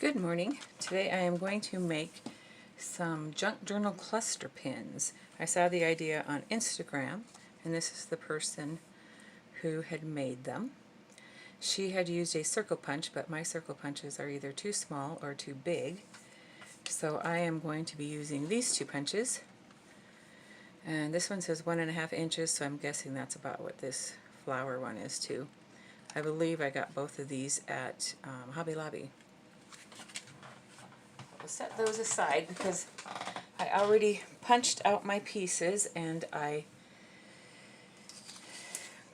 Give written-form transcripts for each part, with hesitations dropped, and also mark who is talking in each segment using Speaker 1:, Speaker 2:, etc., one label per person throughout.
Speaker 1: Good morning. Today I am going to make some junk journal cluster pins. I saw the idea on Instagram, and this is the person who had made them. She had used a circle punch, but my circle punches are either too small or too big. So I am going to be using these two punches. And this one says 1.5 inches, so I'm guessing that's about what this flower one is too. I believe I got both of these at Hobby Lobby. I'll set those aside because I already punched out my pieces and I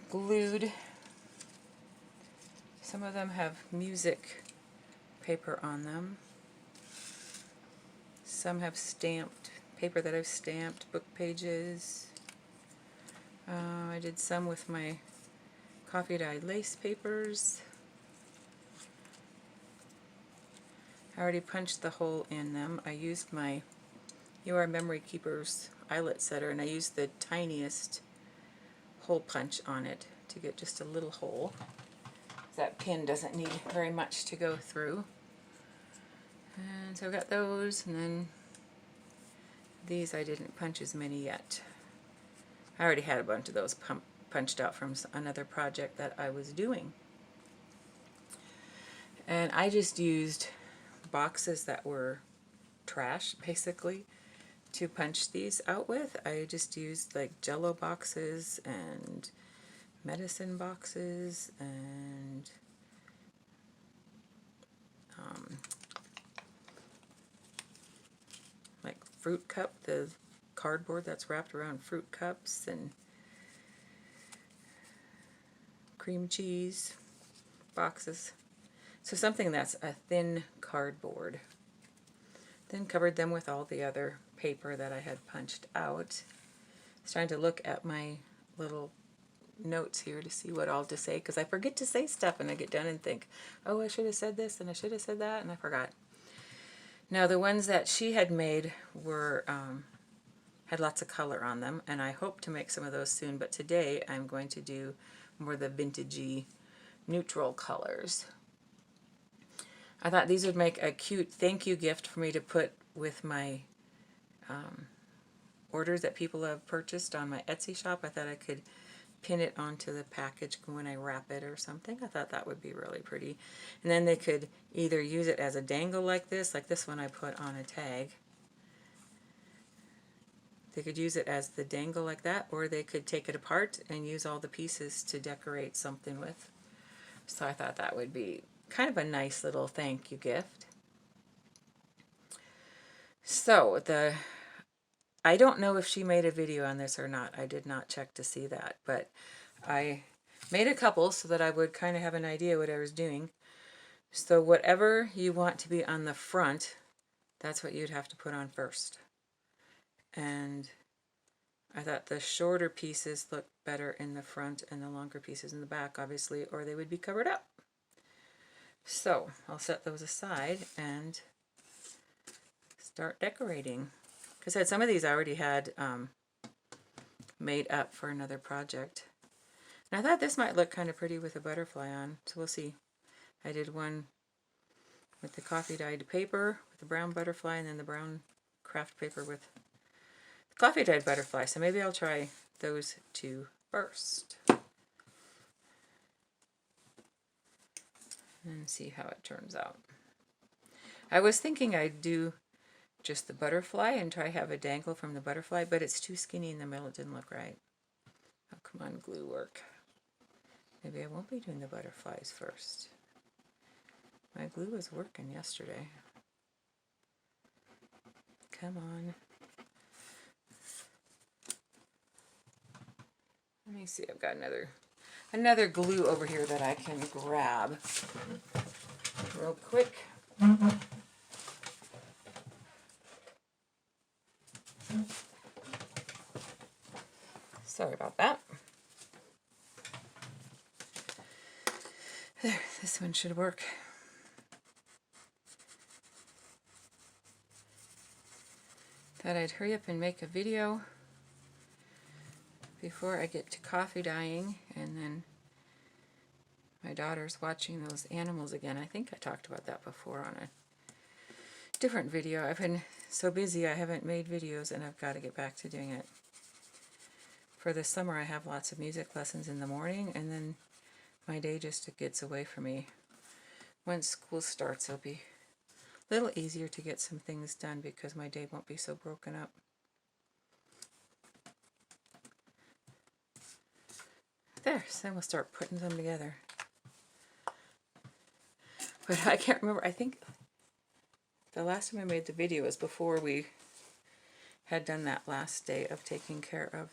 Speaker 1: glued. Some of them have music paper on them. Some have stamped paper that I've stamped, book pages. I did some with my coffee dyed lace papers. I already punched the hole in them. I used my UR Memory Keepers eyelet setter, and I used the tiniest hole punch on it to get just a little hole. That pin doesn't need very much to go through. And so I've got those, and then these I didn't punch as many yet. I already had a bunch of those punched out from another project that I was doing. And I just used boxes that were trash, basically, to punch these out with. I just used like Jello boxes and medicine boxes and like fruit cup, the cardboard that's wrapped around fruit cups, and cream cheese boxes. So something that's a thin cardboard. Then covered them with all the other paper that I had punched out. I was trying to look at my little notes here to see what all to say, because I forget to say stuff and I get done and think, oh, I should have said this and I should have said that, and I forgot. Now the ones that she had made were had lots of color on them, and I hope to make some of those soon, but today I'm going to do more the vintagey neutral colors. I thought these would make a cute thank you gift for me to put with my orders that people have purchased on my Etsy shop. I thought I could pin it onto the package when I wrap it or something. I thought that would be really pretty. And then they could either use it as a dangle like this one I put on a tag. They could use it as the dangle like that, or they could take it apart and use all the pieces to decorate something with. So I thought that would be kind of a nice little thank you gift. So I don't know if she made a video on this or not. I did not check to see that, but I made a couple so that I would kind of have an idea what I was doing. So whatever you want to be on the front, that's what you'd have to put on first. And I thought the shorter pieces look better in the front and the longer pieces in the back, obviously, or they would be covered up. So I'll set those aside and start decorating. Because I said, some of these I already had made up for another project. And I thought this might look kind of pretty with a butterfly on, so we'll see. I did one with the coffee dyed paper with the brown butterfly, and then the brown craft paper with the coffee dyed butterfly. So maybe I'll try those two first and see how it turns out. I was thinking I'd do just the butterfly and try have a dangle from the butterfly, but it's too skinny in the middle. It didn't look right. Oh, come on, glue work. Maybe I won't be doing the butterflies first. My glue was working yesterday. Come on. Let me see, I've got another glue over here that I can grab real quick. Sorry about that. There, this one should work. Thought I'd hurry up and make a video before I get to coffee dyeing, and then my daughter's watching those animals again. I think I talked about that before on a different video. I've been so busy I haven't made videos, and I've got to get back to doing it. For the summer I have lots of music lessons in the morning, and then my day just gets away from me. Once school starts, it'll be a little easier to get some things done because my day won't be so broken up. There, so then we'll start putting them together. But I can't remember, I think the last time I made the video was before we had done that last day of taking care of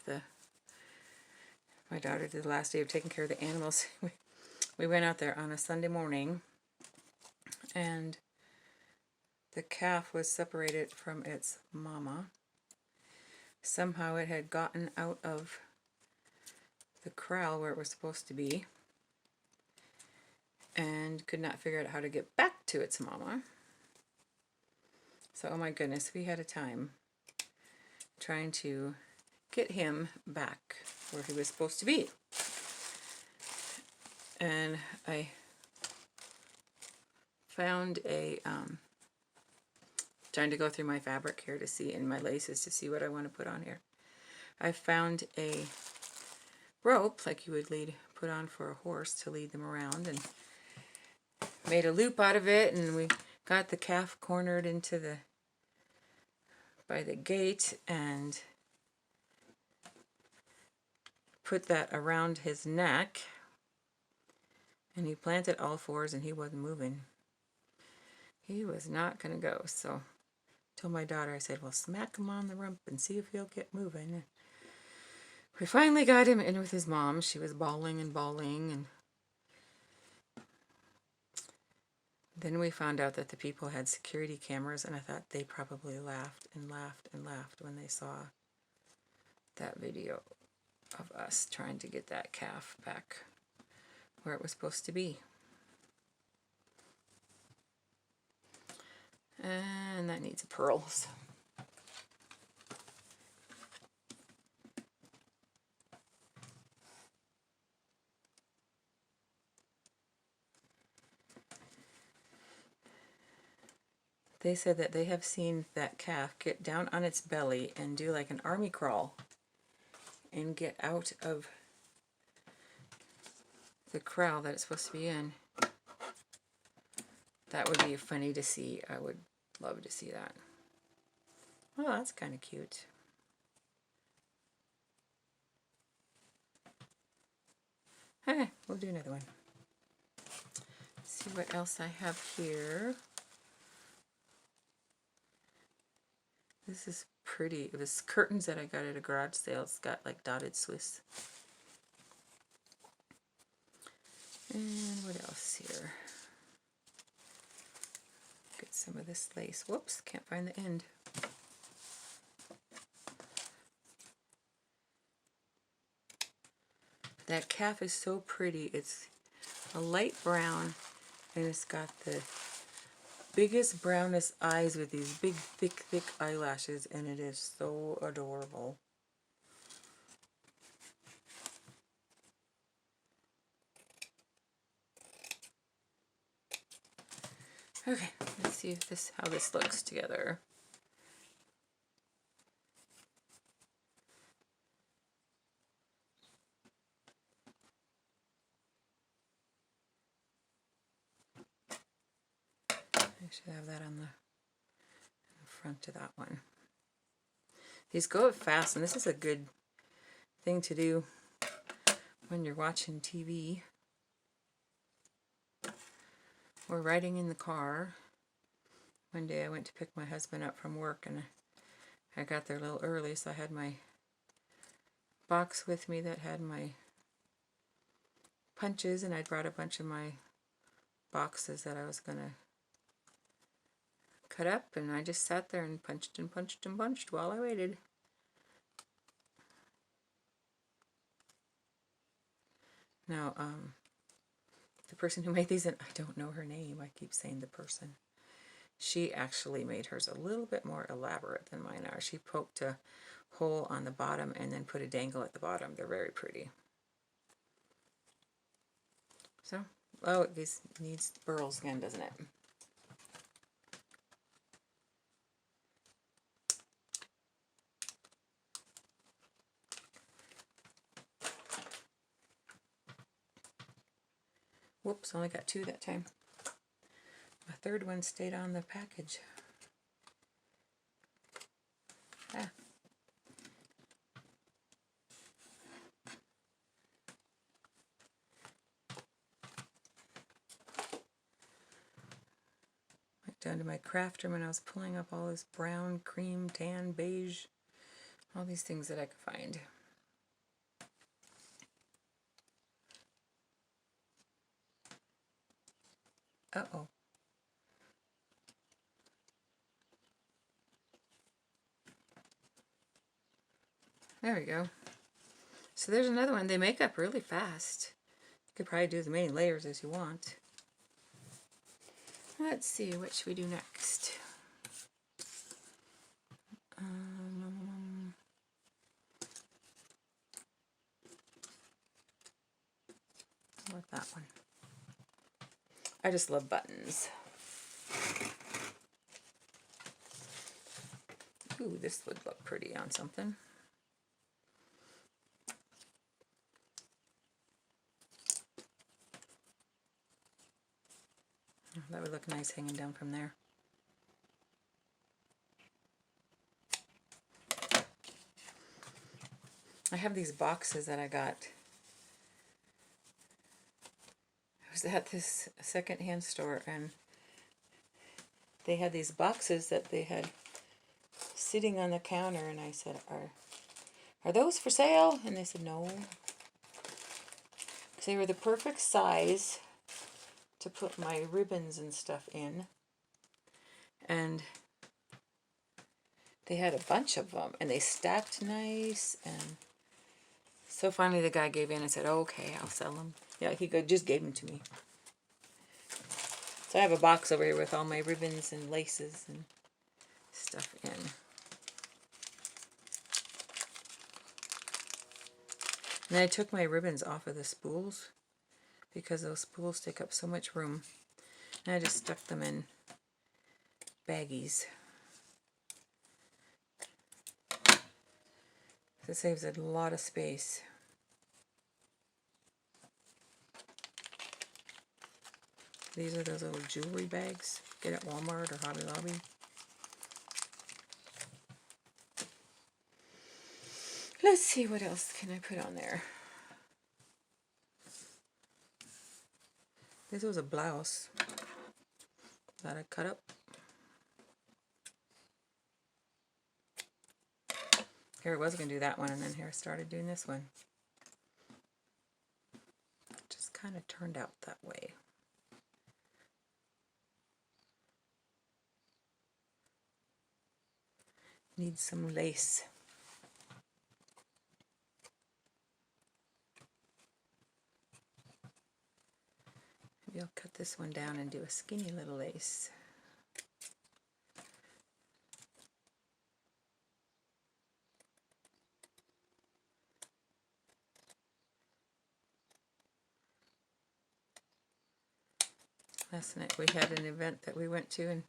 Speaker 1: my daughter did the last day of taking care of the animals. We went out there on a Sunday morning, and the calf was separated from its mama. Somehow it had gotten out of the corral where it was supposed to be and could not figure out how to get back to its mama. So, oh my goodness, we had a time trying to get him back where he was supposed to be. And I found a, trying to go through my fabric here to see, and my laces to see what I want to put on here. I found a rope like you would put on for a horse to lead them around, and made a loop out of it, and we got the calf cornered into by the gate and put that around his neck, and he planted all fours and he wasn't moving. He was not going to go, so I told my daughter, I said, well, smack him on the rump and see if he'll get moving. We finally got him in with his mom. She was bawling and bawling, and then we found out that the people had security cameras, and I thought they probably laughed and laughed and laughed when they saw that video of us trying to get that calf back where it was supposed to be. And that needs pearls. They said that they have seen that calf get down on its belly and do like an army crawl and get out of the corral that it's supposed to be in. That would be funny to see. I would love to see that. Oh, that's kind of cute. Okay, we'll do another one. Let's see what else I have here. This is pretty. It was curtains that I got at a garage sale. It's got like dotted Swiss. And what else here? Get some of this lace. Whoops, can't find the end. That calf is so pretty. It's a light brown, and it's got the biggest, brownest eyes with these big, thick eyelashes, and it is so adorable. Okay, let's see if how this looks together. I should have that on the front of that one. These go up fast, and this is a good thing to do when you're watching TV or riding in the car. One day I went to pick my husband up from work, and I got there a little early, so I had my box with me that had my punches, and I brought a bunch of my boxes that I was going to cut up, and I just sat there and punched and punched and punched while I waited. Now, the person who made these, and I don't know her name, I keep saying the person, she actually made hers a little bit more elaborate than mine are. She poked a hole on the bottom and then put a dangle at the bottom. They're very pretty. So, oh, this needs burls again, doesn't it? Whoops, only got 2 that time. The third one stayed on the package. Ah. Went down to my craft room and I was pulling up all this brown, cream, tan, beige, all these things that I could find. Uh-oh. There we go. So there's another one. They make up really fast. You could probably do as many layers as you want. Let's see, what should we do next? I like that one. I just love buttons. Ooh, this would look pretty on something. That would look nice hanging down from there. I have these boxes that I got. I was at this secondhand store and they had these boxes that they had sitting on the counter, and I said, are those for sale? And they said no. They were the perfect size to put my ribbons and stuff in. And they had a bunch of them and they stacked nice, and so finally the guy gave in and said, oh, okay, I'll sell them. Yeah, he just gave them to me. So I have a box over here with all my ribbons and laces and stuff in. And then I took my ribbons off of the spools because those spools take up so much room. And I just stuck them in baggies. It saves a lot of space. These are those little jewelry bags you get at Walmart or Hobby Lobby. Let's see, what else can I put on there? This was a blouse that I cut up. Here I was going to do that one, and then here I started doing this one. It just kind of turned out that way. Need some lace. Maybe I'll cut this one down and do a skinny little lace. Last night we had an event that we went to, and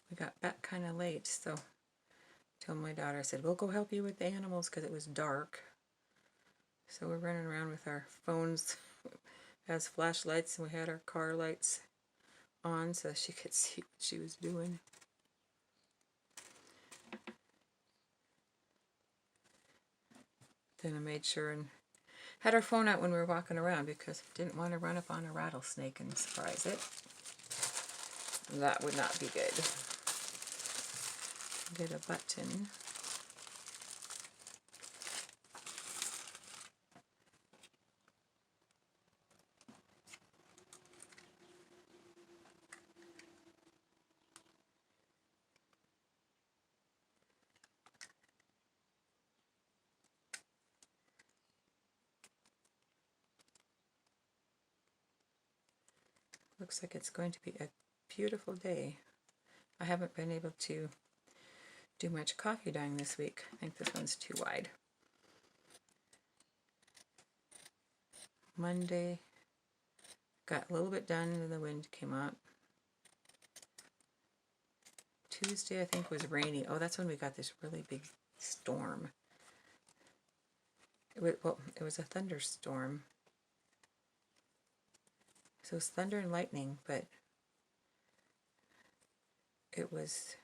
Speaker 1: we got back kind of late, so I told my daughter, I said, we'll go help you with the animals, because it was dark. So we're running around with our phones as flashlights, and we had our car lights on so she could see what she was doing. Then I made sure and had our phone out when we were walking around because I didn't want to run up on a rattlesnake and surprise it. That would not be good. Get a button. Looks like it's going to be a beautiful day. I haven't been able to do much coffee dyeing this week. I think this one's too wide. Monday, got a little bit done and the wind came up. Tuesday, I think, was rainy. Oh, that's when we got this really big storm. It was a thunderstorm. So it was thunder and lightning, but it was,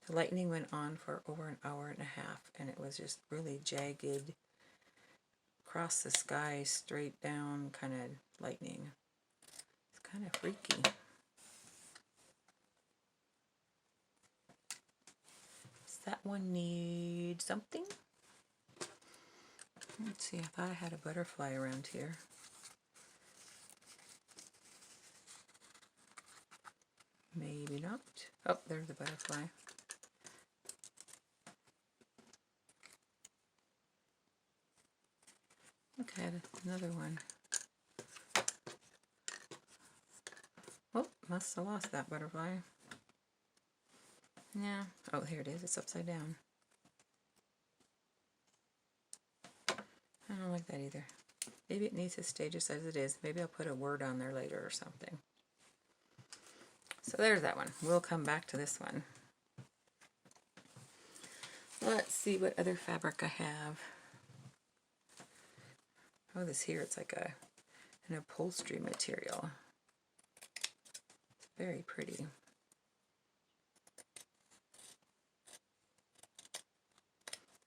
Speaker 1: the lightning went on for over an hour and a half, and it was just really jagged, across the sky, straight down kind of lightning. It's kind of freaky. Does that one need something? Let's see, I thought I had a butterfly around here. Maybe not. Oh, there's the butterfly. Okay, another one. Oh, must have lost that butterfly. Yeah. Oh, here it is. It's upside down. I don't like that either. Maybe it needs to stay just as it is. Maybe I'll put a word on there later or something. So there's that one. We'll come back to this one. Let's see what other fabric I have. Oh, this here, it's like an upholstery material. It's very pretty.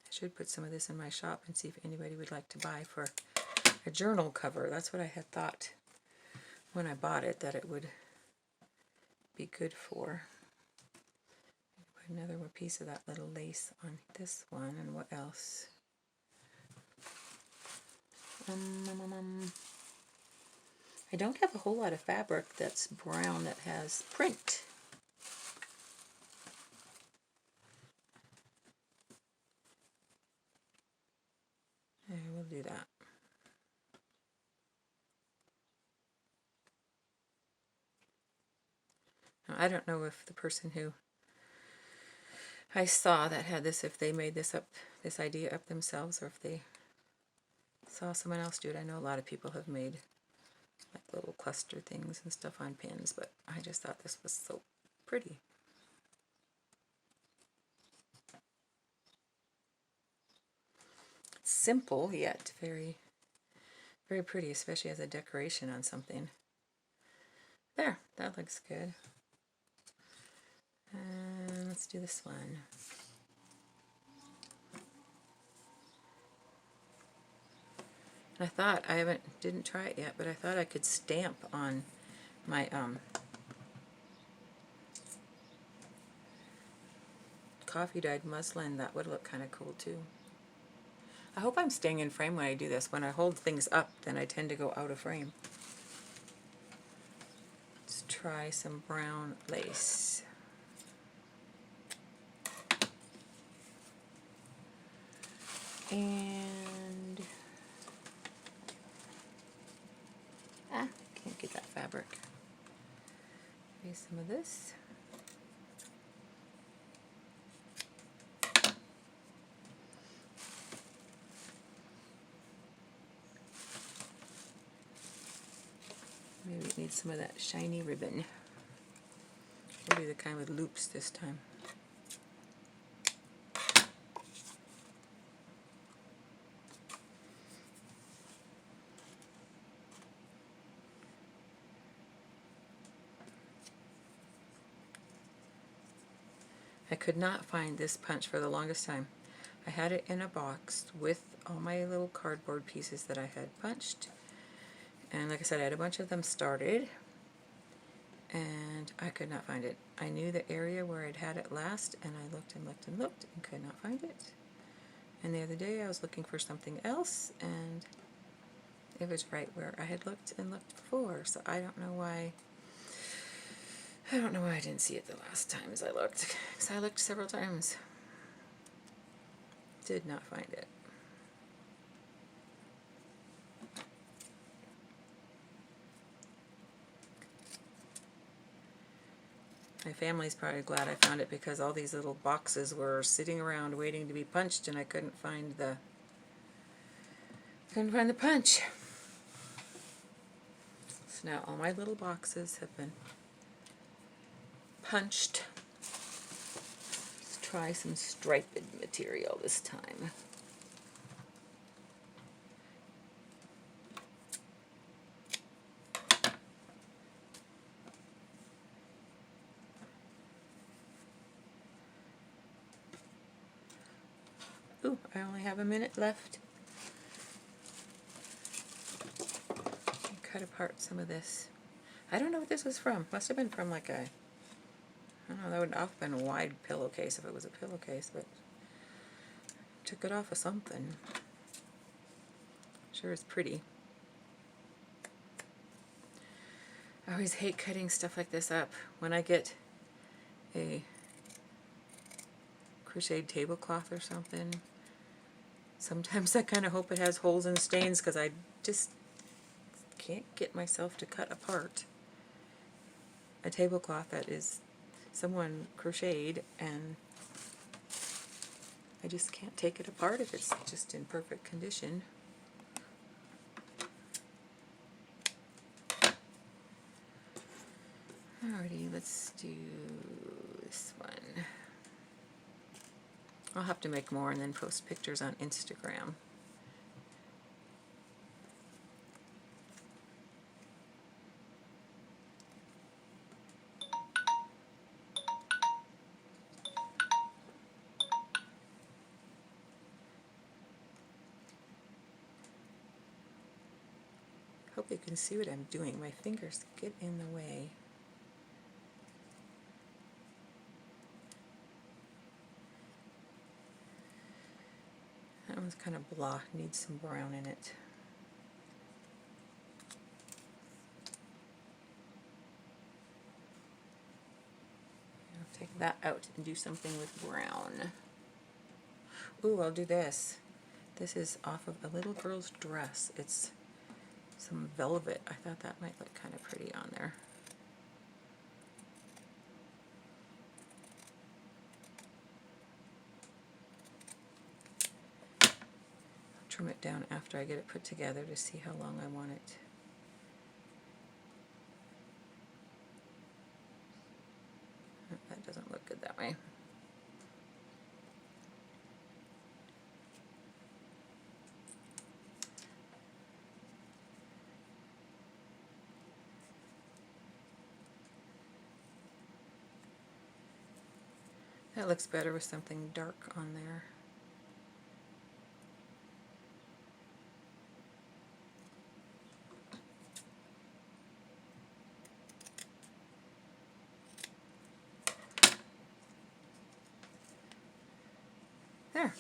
Speaker 1: I should put some of this in my shop and see if anybody would like to buy for a journal cover. That's what I had thought when I bought it, that it would be good for. Put another piece of that little lace on this one, and what else? I don't have a whole lot of fabric that's brown that has print. And we'll do that. Now, I don't know if the person who I saw that had this, if they made this idea up themselves, or if they saw someone else do it. I know a lot of people have made like little cluster things and stuff on pins, but I just thought this was so pretty. Simple, yet very, very pretty, especially as a decoration on something. There, that looks good. And let's do this one. I thought, didn't try it yet, but I thought I could stamp on my coffee dyed muslin. That would look kind of cool too. I hope I'm staying in frame when I do this. When I hold things up, then I tend to go out of frame. Let's try some brown lace. And can't get that fabric. Maybe some of this. Maybe it needs some of that shiny ribbon. We'll do the kind with loops this time. I could not find this punch for the longest time. I had it in a box with all my little cardboard pieces that I had punched. And like I said, I had a bunch of them started, and I could not find it. I knew the area where I'd had it last, and I looked and looked and looked and could not find it. And the other day I was looking for something else, and it was right where I had looked and looked before. So I don't know why I didn't see it the last time as I looked, because I looked several times. Did not find it. My family's probably glad I found it, because all these little boxes were sitting around waiting to be punched, and I couldn't find the punch. So now all my little boxes have been punched. Let's try some striped material this time. I only have a minute left. Cut apart some of this. I don't know what this was from. Must have been from like a, I don't know, that would have been a wide pillowcase if it was a pillowcase, but took it off of something. Sure is pretty. I always hate cutting stuff like this up. When I get a crocheted tablecloth or something, sometimes I kind of hope it has holes and stains because I just can't get myself to cut apart a tablecloth that is someone crocheted, and I just can't take it apart if it's just in perfect condition. Alrighty, let's do this one. I'll have to make more and then post pictures on Instagram. Hope you can see what I'm doing. My fingers get in the way. That one's kind of blah, needs some brown in it. I'll take that out and do something with brown. Ooh, I'll do this. This is off of a little girl's dress. It's some velvet. I thought that might look kind of pretty on there. Trim it down after I get it put together to see how long I want it. That doesn't look good that way. That looks better with something dark on there. There.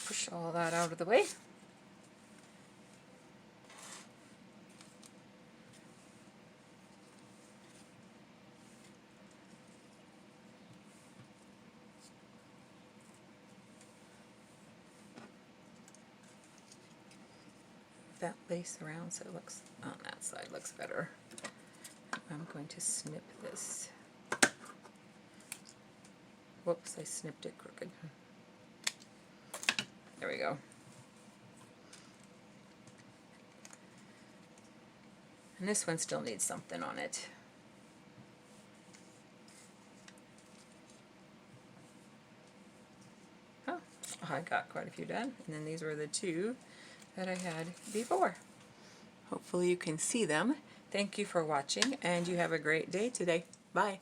Speaker 1: Push all that out of the way. That lace around so it looks on that side looks better. I'm going to snip this. Whoops, I snipped it crooked. There we go. And this one still needs something on it. Oh, I got quite a few done. And then these were the two that I had before. Hopefully you can see them. Thank you for watching, and you have a great day today. Bye.